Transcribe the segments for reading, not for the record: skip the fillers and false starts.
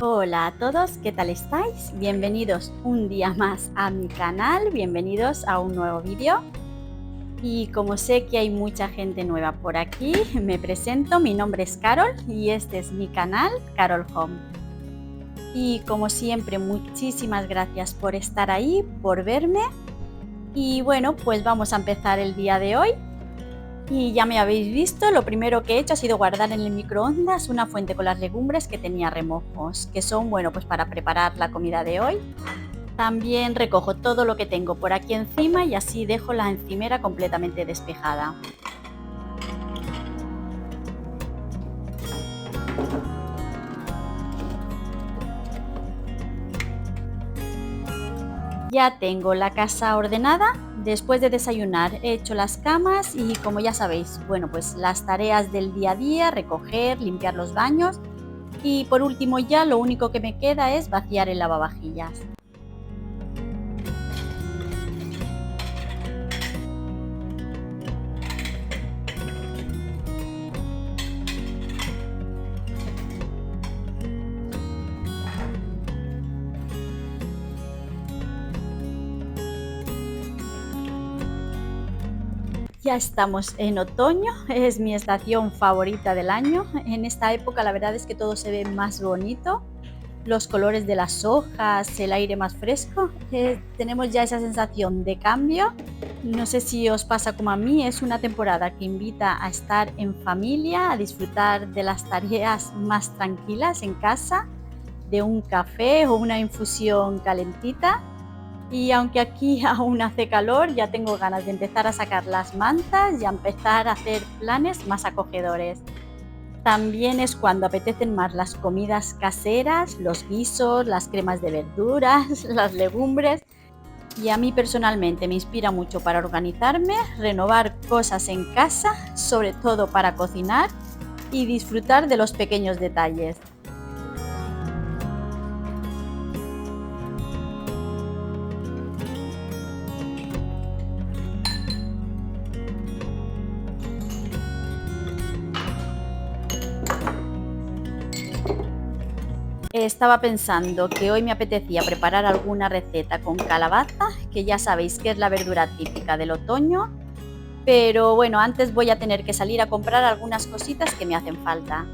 Hola a todos, ¿qué tal estáis? Bienvenidos un día más a mi canal, bienvenidos a un nuevo vídeo. Y como sé que hay mucha gente nueva por aquí, me presento, mi nombre es Carol y este es mi canal, Carol Home. Y como siempre, muchísimas gracias por estar ahí, por verme. Y bueno, pues vamos a empezar el día de hoy. Y ya me habéis visto, lo primero que he hecho ha sido guardar en el microondas una fuente con las legumbres que tenía remojos, que son, bueno, pues para preparar la comida de hoy. También recojo todo lo que tengo por aquí encima y así dejo la encimera completamente despejada. Ya tengo la casa ordenada. Después de desayunar he hecho las camas y, como ya sabéis, bueno, pues las tareas del día a día, recoger, limpiar los baños y por último ya lo único que me queda es vaciar el lavavajillas. Ya estamos en otoño, es mi estación favorita del año. En esta época la verdad es que todo se ve más bonito. Los colores de las hojas, el aire más fresco, tenemos ya esa sensación de cambio. No sé si os pasa como a mí, es una temporada que invita a estar en familia, a disfrutar de las tareas más tranquilas en casa, de un café o una infusión calentita. Y aunque aquí aún hace calor, ya tengo ganas de empezar a sacar las mantas y a empezar a hacer planes más acogedores. También es cuando apetecen más las comidas caseras, los guisos, las cremas de verduras, las legumbres. Y a mí personalmente me inspira mucho para organizarme, renovar cosas en casa, sobre todo para cocinar y disfrutar de los pequeños detalles. Estaba pensando que hoy me apetecía preparar alguna receta con calabaza, que ya sabéis que es la verdura típica del otoño, pero bueno, antes voy a tener que salir a comprar algunas cositas que me hacen falta.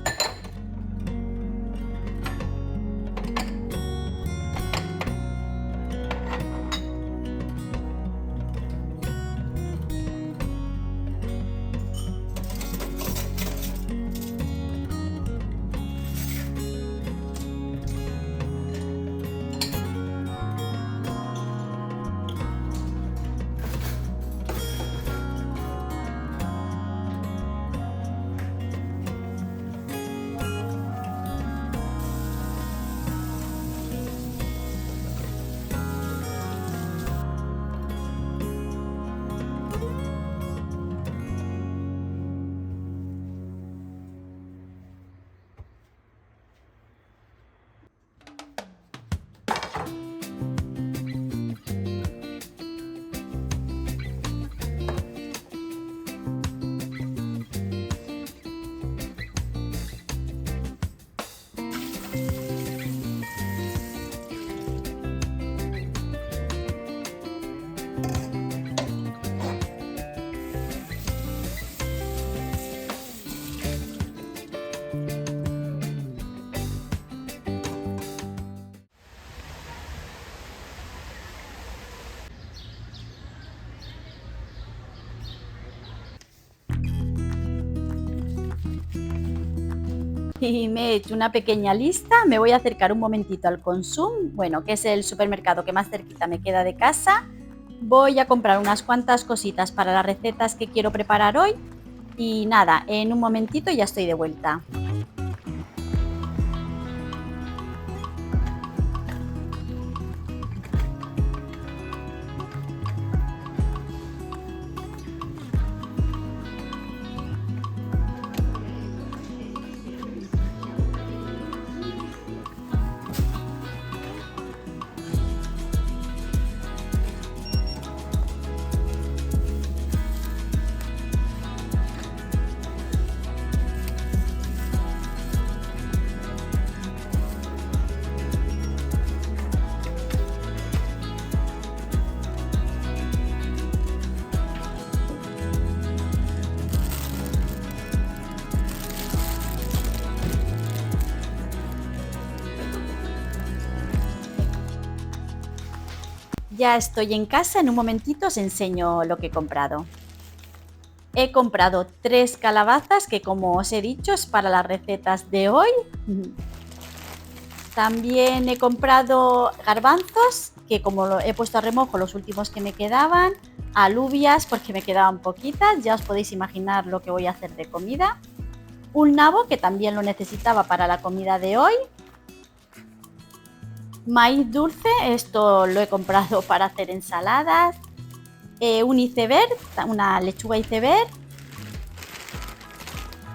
Y me he hecho una pequeña lista, me voy a acercar un momentito al Consum, bueno, que es el supermercado que más cerquita me queda de casa. Voy a comprar unas cuantas cositas para las recetas que quiero preparar hoy y nada, en un momentito ya estoy de vuelta. Ya estoy en casa, en un momentito os enseño lo que he comprado. He comprado 3 calabazas que, como os he dicho, es para las recetas de hoy. También he comprado garbanzos, que como he puesto a remojo los últimos que me quedaban, alubias porque me quedaban poquitas, ya os podéis imaginar lo que voy a hacer de comida. Un nabo, que también lo necesitaba para la comida de hoy. Maíz dulce, esto lo he comprado para hacer ensaladas. Un iceberg, una lechuga iceberg.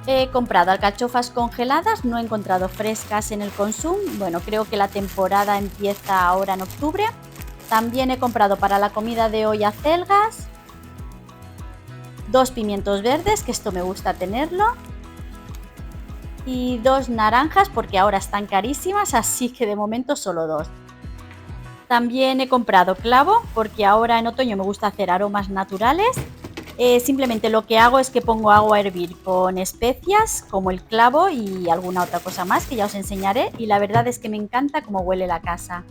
He comprado alcachofas congeladas, no he encontrado frescas en el Consum. Bueno, creo que la temporada empieza ahora en octubre. También he comprado para la comida de hoy acelgas, 2 pimientos verdes, que esto me gusta tenerlo, y 2 naranjas porque ahora están carísimas, así que de momento solo 2. También he comprado clavo porque ahora en otoño me gusta hacer aromas naturales. Simplemente lo que hago es que pongo agua a hervir con especias como el clavo y alguna otra cosa más que ya os enseñaré, y la verdad es que me encanta cómo huele la casa.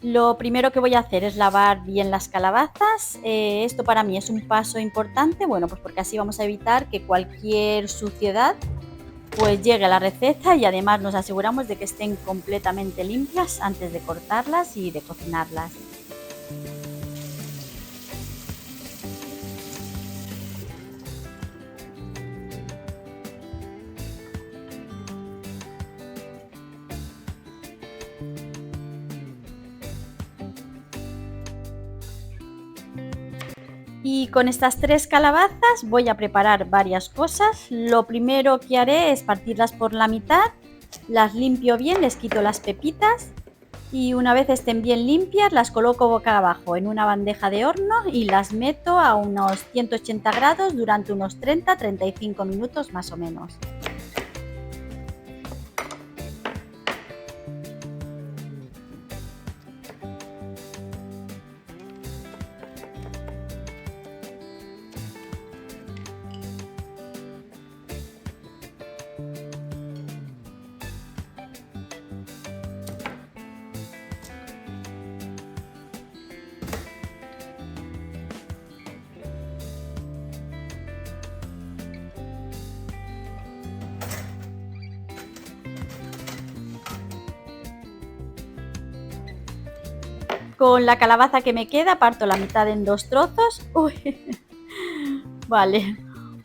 Lo primero que voy a hacer es lavar bien las calabazas. Esto para mí es un paso importante, bueno, pues porque así vamos a evitar que cualquier suciedad pues llegue a la receta, y además nos aseguramos de que estén completamente limpias antes de cortarlas y de cocinarlas. Y con estas 3 calabazas voy a preparar varias cosas. Lo primero que haré es partirlas por la mitad, las limpio bien, les quito las pepitas y una vez estén bien limpias las coloco boca abajo en una bandeja de horno y las meto a unos 180 grados durante unos 30-35 minutos más o menos. Con la calabaza que me queda parto la mitad en 2 trozos. Uy. Vale,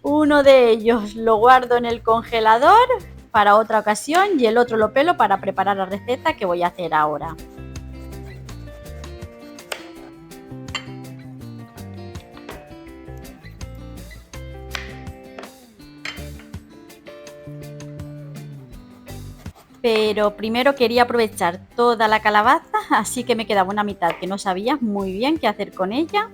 uno de ellos lo guardo en el congelador para otra ocasión y el otro lo pelo para preparar la receta que voy a hacer ahora. Pero primero quería aprovechar toda la calabaza, así que me quedaba una mitad que no sabía muy bien qué hacer con ella.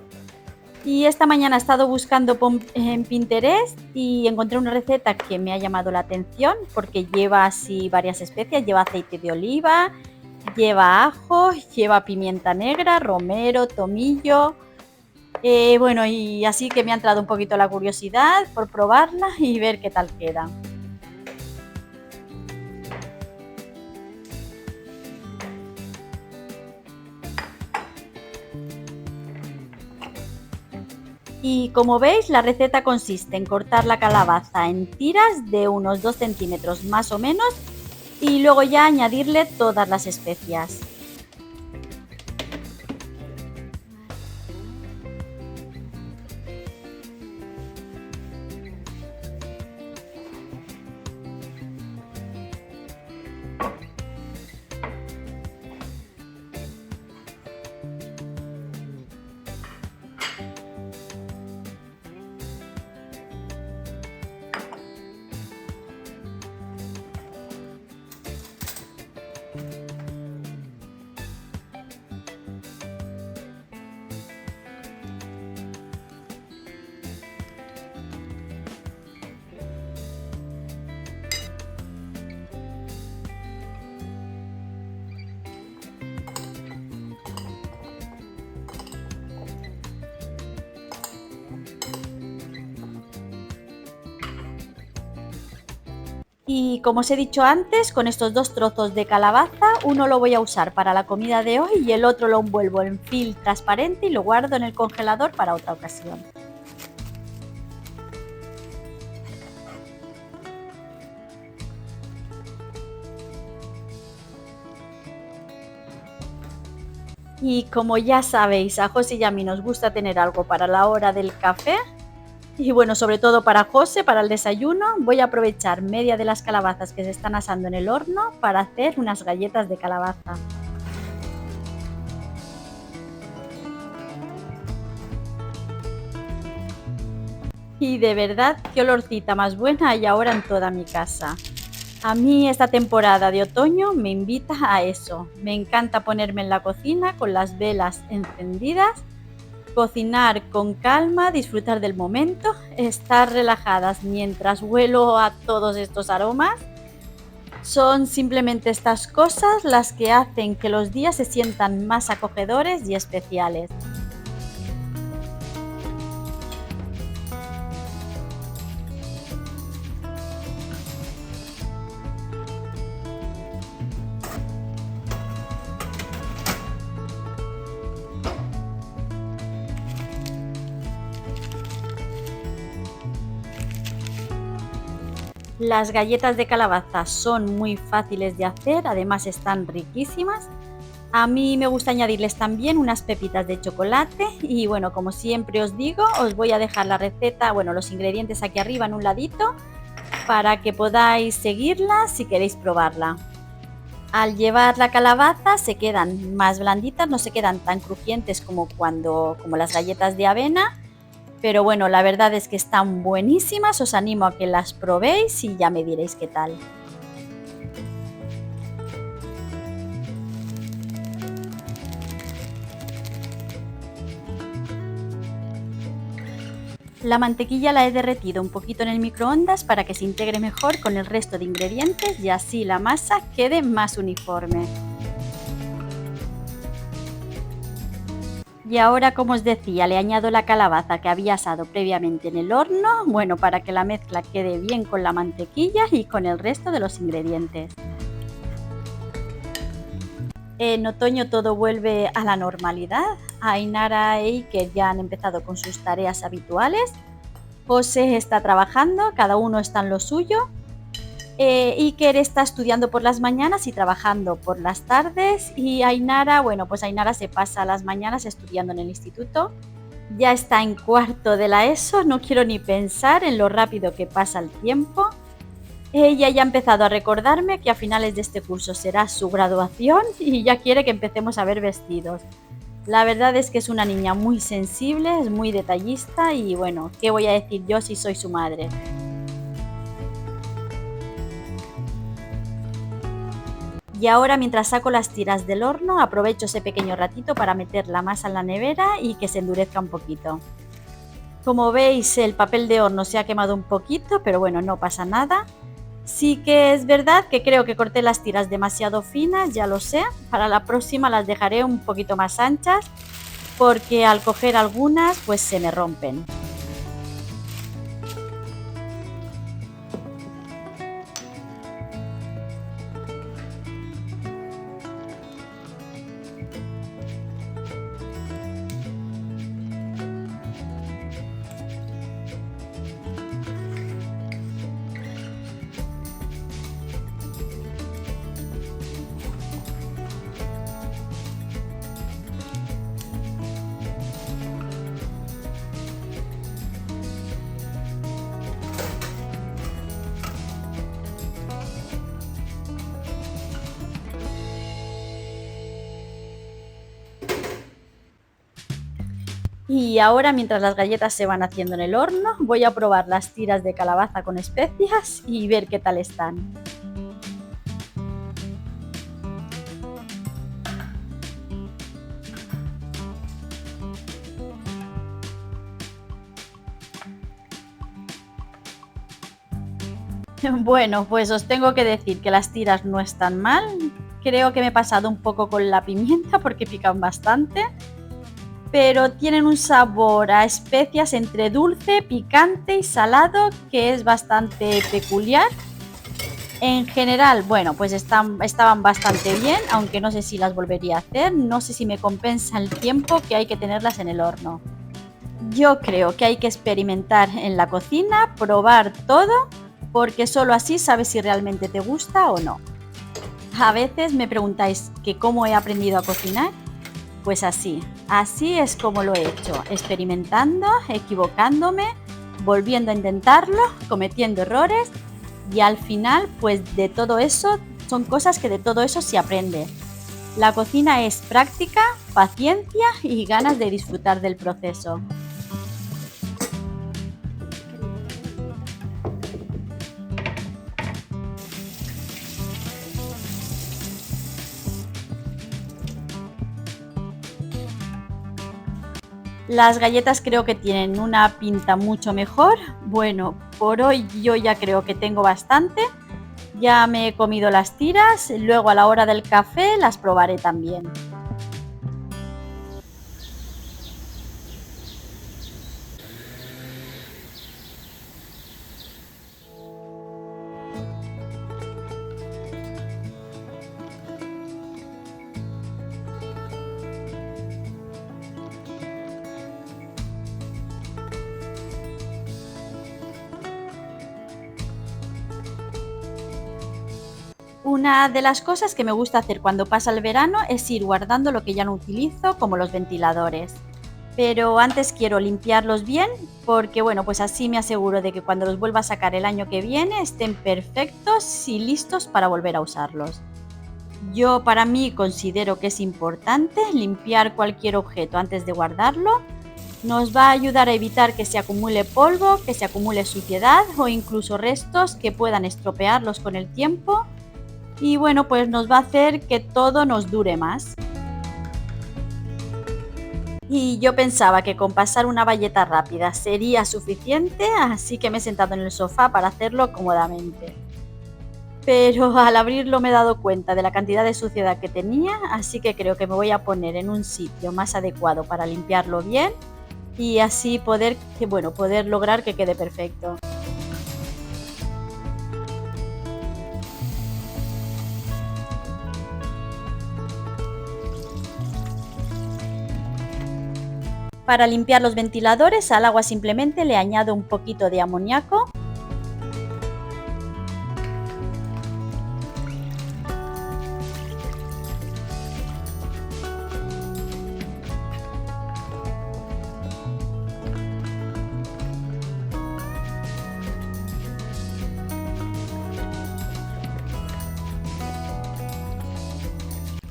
Y esta mañana he estado buscando en Pinterest y encontré una receta que me ha llamado la atención porque lleva así varias especias, lleva aceite de oliva, lleva ajo, lleva pimienta negra, romero, tomillo. Bueno, y así que me ha entrado un poquito la curiosidad por probarla y ver qué tal queda. Y como veis, la receta consiste en cortar la calabaza en tiras de unos 2 centímetros más o menos y luego ya añadirle todas las especias. Y como os he dicho antes, con estos dos trozos de calabaza, uno lo voy a usar para la comida de hoy y el otro lo envuelvo en film transparente y lo guardo en el congelador para otra ocasión. Y como ya sabéis, a José y a mí nos gusta tener algo para la hora del café. Y bueno, sobre todo para José, para el desayuno, voy a aprovechar media de las calabazas que se están asando en el horno para hacer unas galletas de calabaza. Y de verdad, qué olorcita más buena hay ahora en toda mi casa. A mí esta temporada de otoño me invita a eso. Me encanta ponerme en la cocina con las velas encendidas, cocinar con calma, disfrutar del momento, estar relajadas mientras huelo a todos estos aromas. Son simplemente estas cosas las que hacen que los días se sientan más acogedores y especiales. Las galletas de calabaza son muy fáciles de hacer, además están riquísimas. A mí me gusta añadirles también unas pepitas de chocolate y bueno, como siempre os digo, os voy a dejar la receta, bueno, los ingredientes aquí arriba en un ladito para que podáis seguirla si queréis probarla. Al llevar la calabaza se quedan más blanditas, no se quedan tan crujientes como las galletas de avena, pero bueno, la verdad es que están buenísimas, os animo a que las probéis y ya me diréis qué tal. La mantequilla la he derretido un poquito en el microondas para que se integre mejor con el resto de ingredientes y así la masa quede más uniforme. Y ahora, como os decía, le añado la calabaza que había asado previamente en el horno, bueno, para que la mezcla quede bien con la mantequilla y con el resto de los ingredientes. En otoño todo vuelve a la normalidad. Ainara e Iker ya han empezado con sus tareas habituales. José está trabajando, cada uno está en lo suyo. Iker está estudiando por las mañanas y trabajando por las tardes. Y Ainara, bueno, pues Ainara se pasa las mañanas estudiando en el instituto. Ya está en cuarto de la ESO, no quiero ni pensar en lo rápido que pasa el tiempo. Ella ya ha empezado a recordarme que a finales de este curso será su graduación y ya quiere que empecemos a ver vestidos. La verdad es que es una niña muy sensible, es muy detallista y bueno, ¿qué voy a decir yo si soy su madre? Y ahora, mientras saco las tiras del horno, aprovecho ese pequeño ratito para meter la masa en la nevera y que se endurezca un poquito. Como veis, el papel de horno se ha quemado un poquito, pero bueno, no pasa nada. Sí que es verdad que creo que corté las tiras demasiado finas, ya lo sé. Para la próxima las dejaré un poquito más anchas porque al coger algunas pues se me rompen. Y ahora, mientras las galletas se van haciendo en el horno, voy a probar las tiras de calabaza con especias y ver qué tal están. Bueno, pues os tengo que decir que las tiras no están mal. Creo que me he pasado un poco con la pimienta porque pican bastante, pero tienen un sabor a especias entre dulce, picante y salado que es bastante peculiar. En general, bueno, pues estaban bastante bien, aunque no sé si las volvería a hacer, no sé si me compensa el tiempo que hay que tenerlas en el horno. Yo creo que hay que experimentar en la cocina, probar todo, porque solo así sabes si realmente te gusta o no. A veces me preguntáis que cómo he aprendido a cocinar. Pues así es como lo he hecho, experimentando, equivocándome, volviendo a intentarlo, cometiendo errores y al final, pues de todo eso, son cosas que de todo eso se aprende. La cocina es práctica, paciencia y ganas de disfrutar del proceso. Las galletas creo que tienen una pinta mucho mejor. Bueno, por hoy yo ya creo que tengo bastante. Ya me he comido las tiras, luego a la hora del café las probaré también. Una de las cosas que me gusta hacer cuando pasa el verano es ir guardando lo que ya no utilizo, como los ventiladores. Pero antes quiero limpiarlos bien porque bueno, pues así me aseguro de que cuando los vuelva a sacar el año que viene estén perfectos y listos para volver a usarlos. Yo para mí considero que es importante limpiar cualquier objeto antes de guardarlo. Nos va a ayudar a evitar que se acumule polvo, que se acumule suciedad o incluso restos que puedan estropearlos con el tiempo. Y bueno, pues nos va a hacer que todo nos dure más. Y yo pensaba que con pasar una bayeta rápida sería suficiente, así que me he sentado en el sofá para hacerlo cómodamente. Pero al abrirlo me he dado cuenta de la cantidad de suciedad que tenía, así que creo que me voy a poner en un sitio más adecuado para limpiarlo bien y así poder lograr que quede perfecto. Para limpiar los ventiladores al agua simplemente le añado un poquito de amoníaco.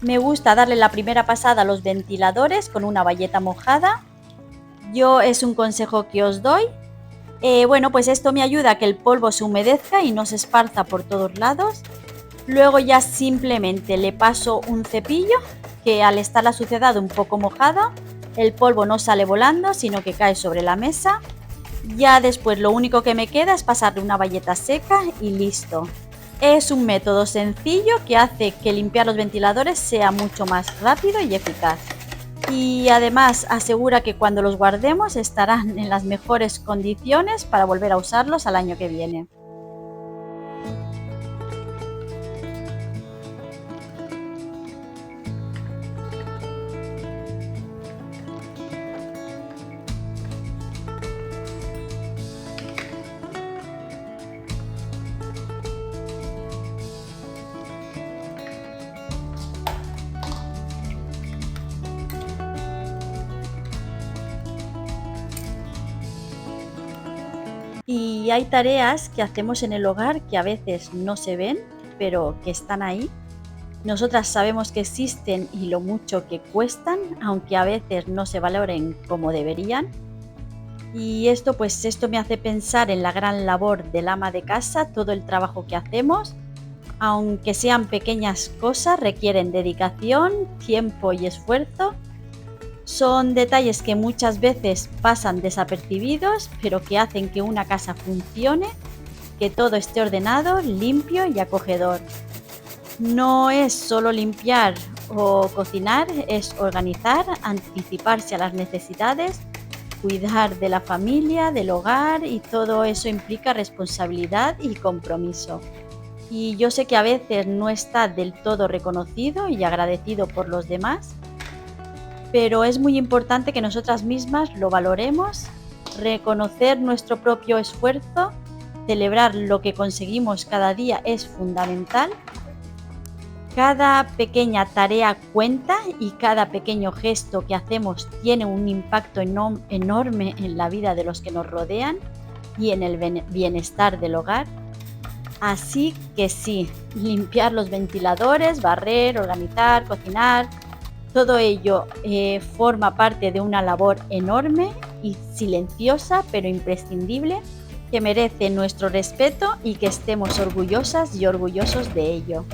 Me gusta darle la primera pasada a los ventiladores con una bayeta mojada. Yo es un consejo que os doy. Bueno, pues esto me ayuda a que el polvo se humedezca y no se esparza por todos lados. Luego ya simplemente le paso un cepillo que al estar la suciedad un poco mojada, el polvo no sale volando, sino que cae sobre la mesa. Ya después lo único que me queda es pasarle una bayeta seca y listo. Es un método sencillo que hace que limpiar los ventiladores sea mucho más rápido y eficaz. Y además asegura que cuando los guardemos estarán en las mejores condiciones para volver a usarlos al año que viene. Y hay tareas que hacemos en el hogar que a veces no se ven, pero que están ahí. Nosotras sabemos que existen y lo mucho que cuestan, aunque a veces no se valoren como deberían. Y esto me hace pensar en la gran labor del ama de casa, todo el trabajo que hacemos, aunque sean pequeñas cosas, requieren dedicación, tiempo y esfuerzo. Son detalles que muchas veces pasan desapercibidos, pero que hacen que una casa funcione, que todo esté ordenado, limpio y acogedor. No es solo limpiar o cocinar, es organizar, anticiparse a las necesidades, cuidar de la familia, del hogar y todo eso implica responsabilidad y compromiso. y yo sé que a veces no está del todo reconocido y agradecido por los demás, pero es muy importante que nosotras mismas lo valoremos, reconocer nuestro propio esfuerzo, celebrar lo que conseguimos cada día es fundamental. Cada pequeña tarea cuenta y cada pequeño gesto que hacemos tiene un impacto enorme en la vida de los que nos rodean y en el bienestar del hogar. Así que sí, limpiar los ventiladores, barrer, organizar, cocinar, todo ello forma parte de una labor enorme y silenciosa pero imprescindible que merece nuestro respeto y que estemos orgullosas y orgullosos de ello.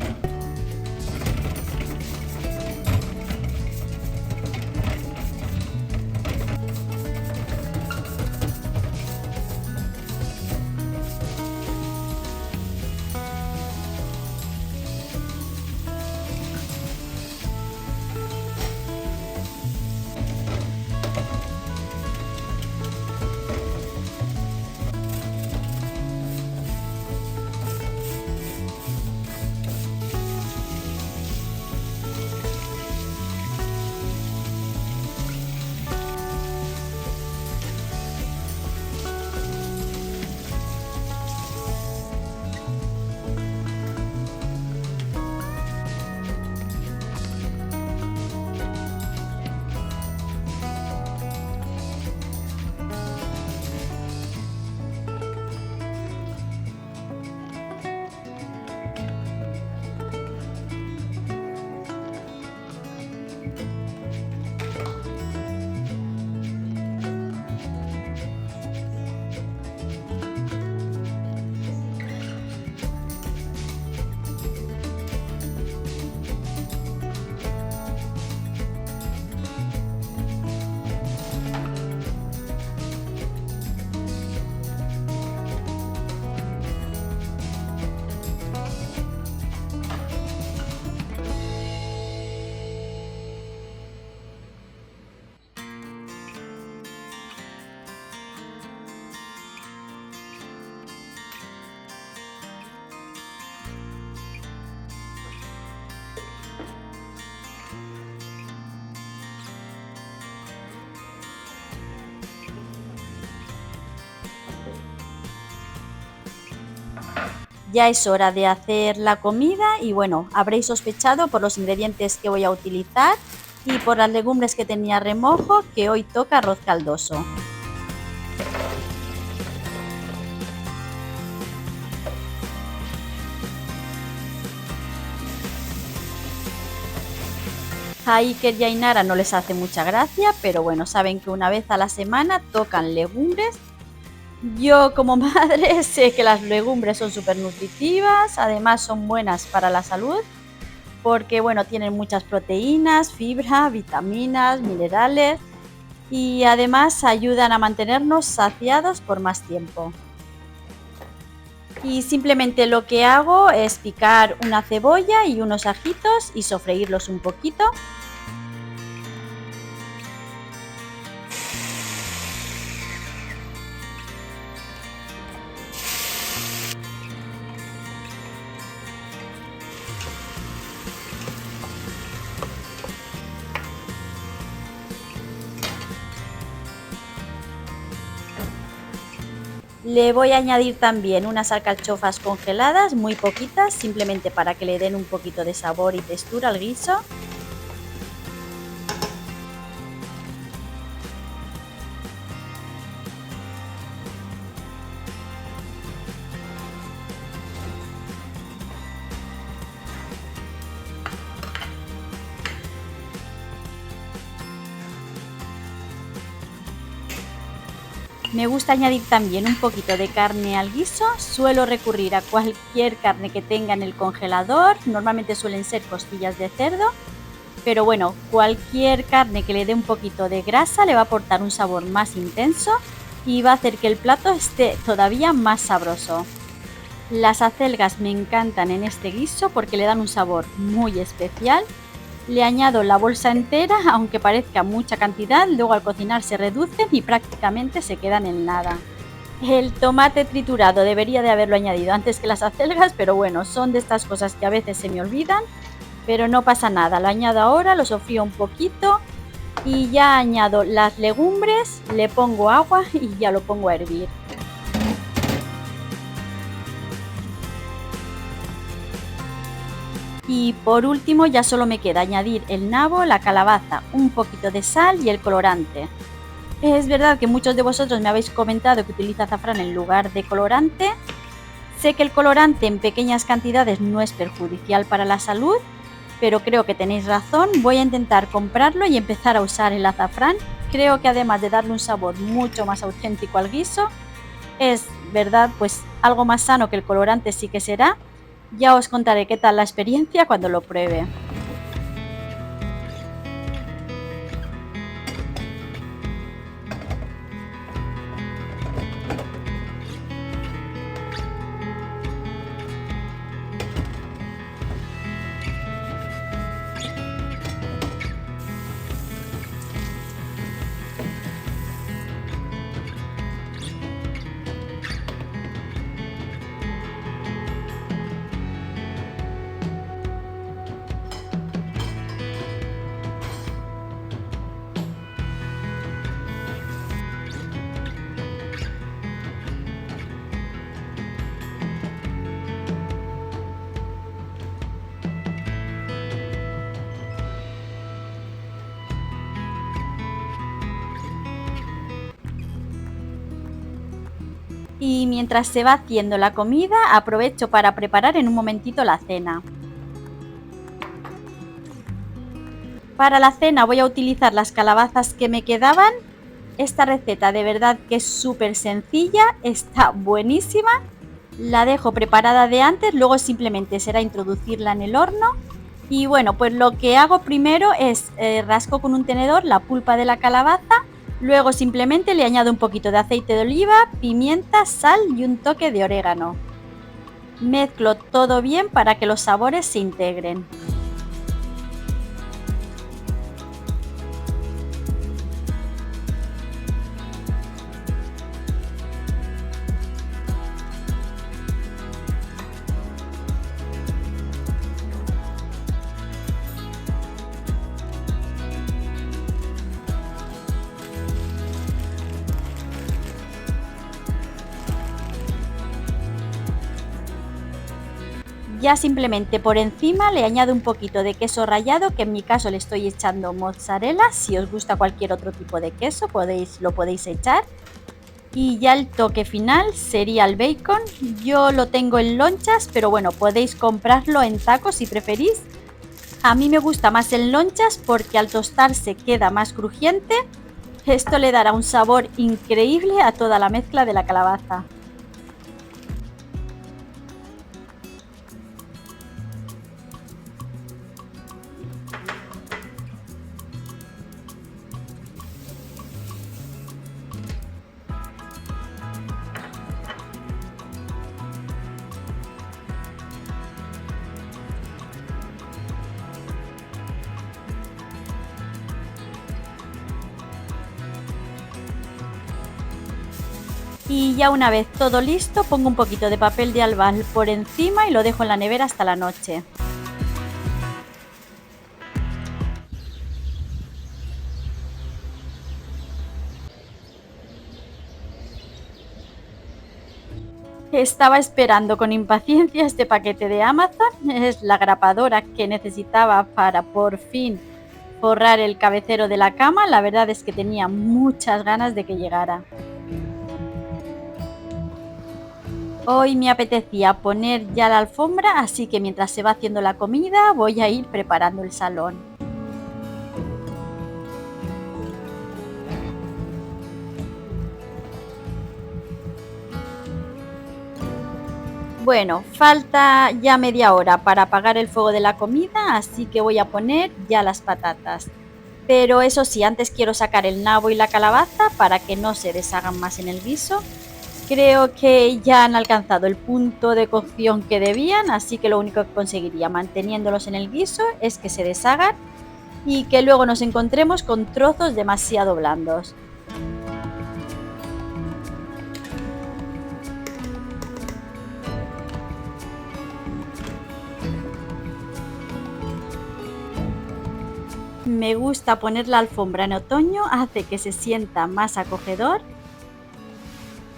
Ya es hora de hacer la comida y bueno, habréis sospechado por los ingredientes que voy a utilizar y por las legumbres que tenía a remojo que hoy toca arroz caldoso. A Iker y a Ainara no les hace mucha gracia, pero bueno, saben que una vez a la semana tocan legumbres. Yo como madre sé que las legumbres son súper nutritivas, además son buenas para la salud, porque bueno, tienen muchas proteínas, fibra, vitaminas, minerales y además ayudan a mantenernos saciados por más tiempo. Y simplemente lo que hago es picar una cebolla y unos ajitos y sofreírlos un poquito. Le voy a añadir también unas alcachofas congeladas, muy poquitas, simplemente para que le den un poquito de sabor y textura al guiso. Me gusta añadir también un poquito de carne al guiso, suelo recurrir a cualquier carne que tenga en el congelador, normalmente suelen ser costillas de cerdo, pero bueno, cualquier carne que le dé un poquito de grasa le va a aportar un sabor más intenso y va a hacer que el plato esté todavía más sabroso. Las acelgas me encantan en este guiso porque le dan un sabor muy especial. Le añado la bolsa entera, aunque parezca mucha cantidad, luego al cocinar se reducen y prácticamente se quedan en nada. El tomate triturado debería de haberlo añadido antes que las acelgas, pero bueno, son de estas cosas que a veces se me olvidan, pero no pasa nada, lo añado ahora, lo sofrío un poquito y ya añado las legumbres, le pongo agua y ya lo pongo a hervir. Y por último ya solo me queda añadir el nabo, la calabaza, un poquito de sal y el colorante. Es verdad que muchos de vosotros me habéis comentado que utiliza azafrán en lugar de colorante. Sé que el colorante en pequeñas cantidades no es perjudicial para la salud, pero creo que tenéis razón, voy a intentar comprarlo y empezar a usar el azafrán. Creo que además de darle un sabor mucho más auténtico al guiso, es verdad pues algo más sano que el colorante sí que será. Ya os contaré qué tal la experiencia cuando lo pruebe. Y mientras se va haciendo la comida, aprovecho para preparar en un momentito la cena. Para la cena voy a utilizar las calabazas que me quedaban. Esta receta de verdad que es súper sencilla, está buenísima. La dejo preparada de antes, luego simplemente será introducirla en el horno. Y bueno, pues lo que hago primero es rasco con un tenedor la pulpa de la calabaza. Luego simplemente le añado un poquito de aceite de oliva, pimienta, sal y un toque de orégano. Mezclo todo bien para que los sabores se integren. Ya simplemente por encima le añado un poquito de queso rallado, que en mi caso le estoy echando mozzarella. Si os gusta cualquier otro tipo de queso lo podéis echar. Y ya el toque final sería el bacon. Yo lo tengo en lonchas, pero bueno, podéis comprarlo en tacos si preferís. A mí me gusta más en lonchas porque al tostarse queda más crujiente. Esto le dará un sabor increíble a toda la mezcla de la calabaza. Y ya una vez todo listo, pongo un poquito de papel de albal por encima y lo dejo en la nevera hasta la noche. Estaba esperando con impaciencia este paquete de Amazon. Es la grapadora que necesitaba para por fin forrar el cabecero de la cama. La verdad es que tenía muchas ganas de que llegara. Hoy me apetecía poner ya la alfombra, así que mientras se va haciendo la comida voy a ir preparando el salón. Bueno, falta ya media hora para apagar el fuego de la comida, así que voy a poner ya las patatas. Pero eso sí, antes quiero sacar el nabo y la calabaza para que no se deshagan más en el guiso. Creo que ya han alcanzado el punto de cocción que debían, así que lo único que conseguiría manteniéndolos en el guiso es que se deshagan y que luego nos encontremos con trozos demasiado blandos. Me gusta poner la alfombra en otoño, hace que se sienta más acogedor.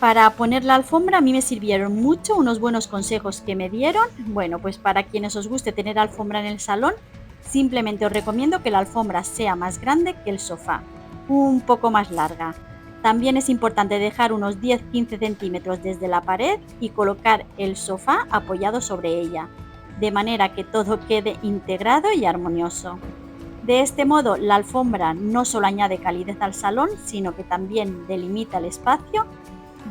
Para poner la alfombra a mí me sirvieron mucho unos buenos consejos que me dieron. Bueno, pues para quienes os guste tener alfombra en el salón, simplemente os recomiendo que la alfombra sea más grande que el sofá, un poco más larga. También es importante dejar unos 10-15 centímetros desde la pared y colocar el sofá apoyado sobre ella, de manera que todo quede integrado y armonioso. De este modo, la alfombra no solo añade calidez al salón, sino que también delimita el espacio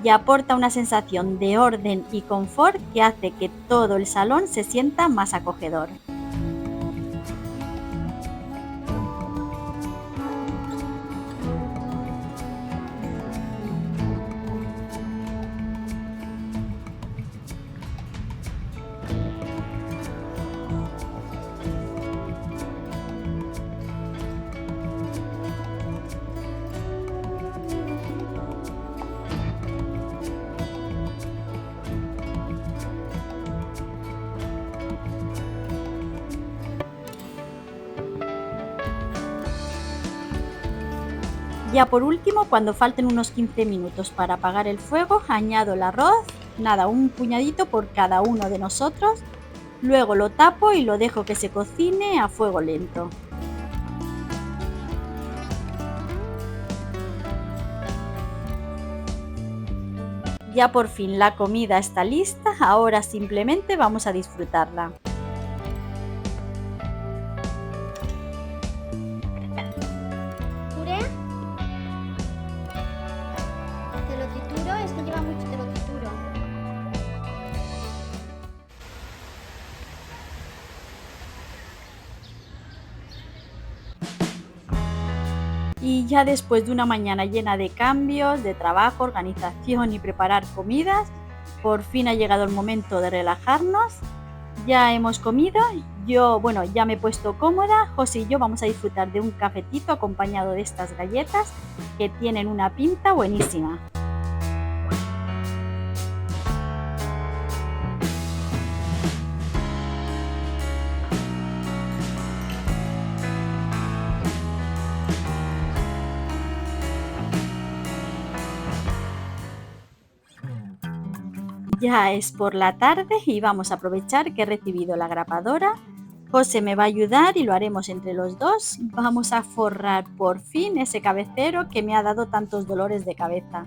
y aporta una sensación de orden y confort que hace que todo el salón se sienta más acogedor. Ya por último, cuando falten unos 15 minutos para apagar el fuego, añado el arroz, nada, un puñadito por cada uno de nosotros, luego lo tapo y lo dejo que se cocine a fuego lento. Ya por fin la comida está lista, ahora simplemente vamos a disfrutarla. ¿Puré? Te lo trituro, es que lleva mucho, te lo trituro. Y ya después de una mañana llena de cambios, de trabajo, organización y preparar comidas, por fin ha llegado el momento de relajarnos. Ya hemos comido, ya me he puesto cómoda, José y yo vamos a disfrutar de un cafetito acompañado de estas galletas que tienen una pinta buenísima. Ya es por la tarde y vamos a aprovechar que he recibido la grapadora. José me va a ayudar y lo haremos entre los dos. Vamos a forrar por fin ese cabecero que me ha dado tantos dolores de cabeza.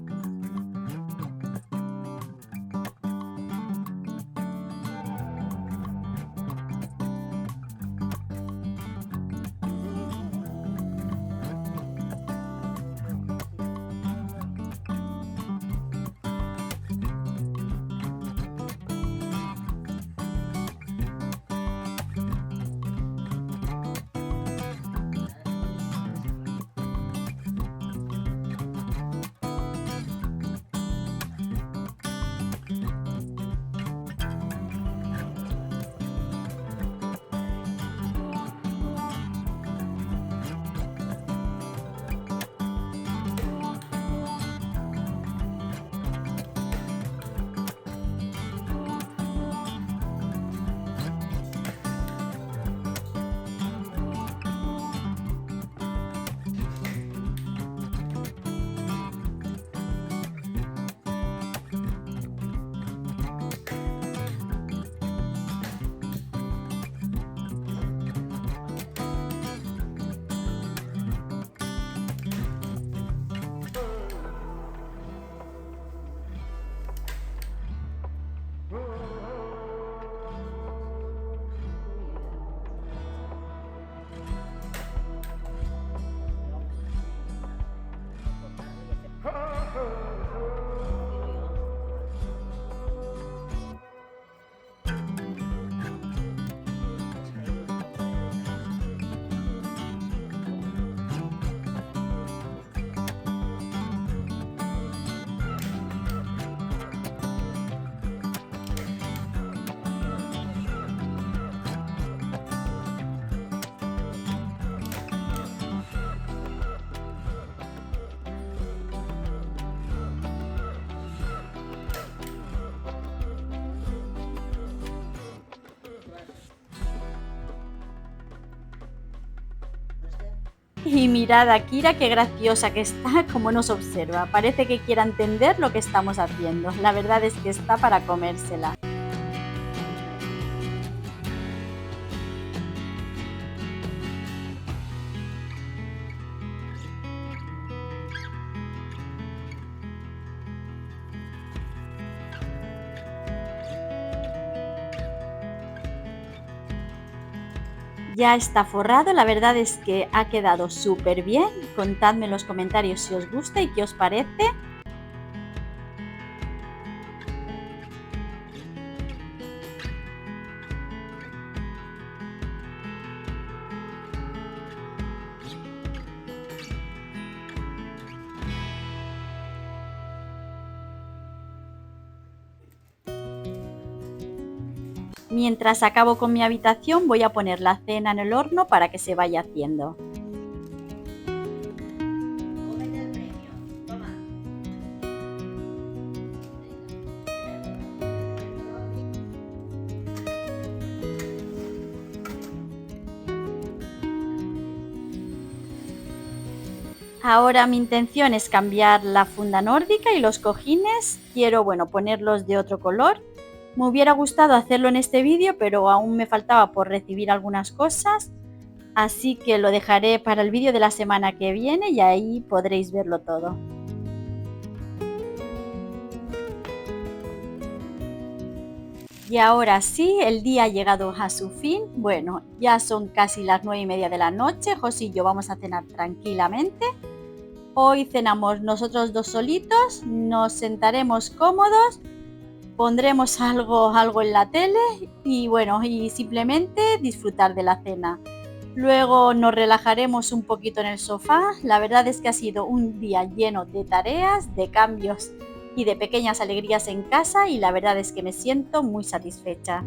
Y mirad a Kira, qué graciosa que está, como nos observa. Parece que quiera entender lo que estamos haciendo. La verdad es que está para comérsela. Ya está forrado, la verdad es que ha quedado súper bien. Contadme en los comentarios si os gusta y qué os parece. Mientras acabo con mi habitación, voy a poner la cena en el horno para que se vaya haciendo. Ahora mi intención es cambiar la funda nórdica y los cojines. Quiero, ponerlos de otro color. Me hubiera gustado hacerlo en este vídeo, pero aún me faltaba por recibir algunas cosas. Así que lo dejaré para el vídeo de la semana que viene y ahí podréis verlo todo. Y ahora sí, el día ha llegado a su fin. Bueno, ya son casi las 9:30 de la noche. José y yo vamos a cenar tranquilamente. Hoy cenamos nosotros dos solitos, nos sentaremos cómodos, pondremos algo en la tele y simplemente disfrutar de la cena. Luego nos relajaremos un poquito en el sofá. La verdad es que ha sido un día lleno de tareas, de cambios y de pequeñas alegrías en casa y la verdad es que me siento muy satisfecha.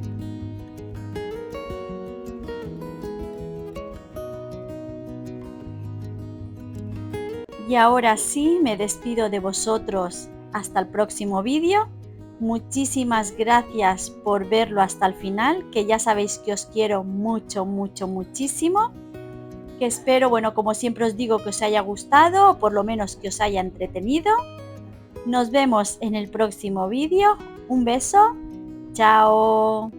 Y ahora sí, me despido de vosotros hasta el próximo vídeo. Muchísimas gracias por verlo hasta el final, que ya sabéis que os quiero mucho, mucho, muchísimo. Que espero, como siempre os digo, que os haya gustado o por lo menos que os haya entretenido. Nos vemos en el próximo vídeo. Un beso. Chao.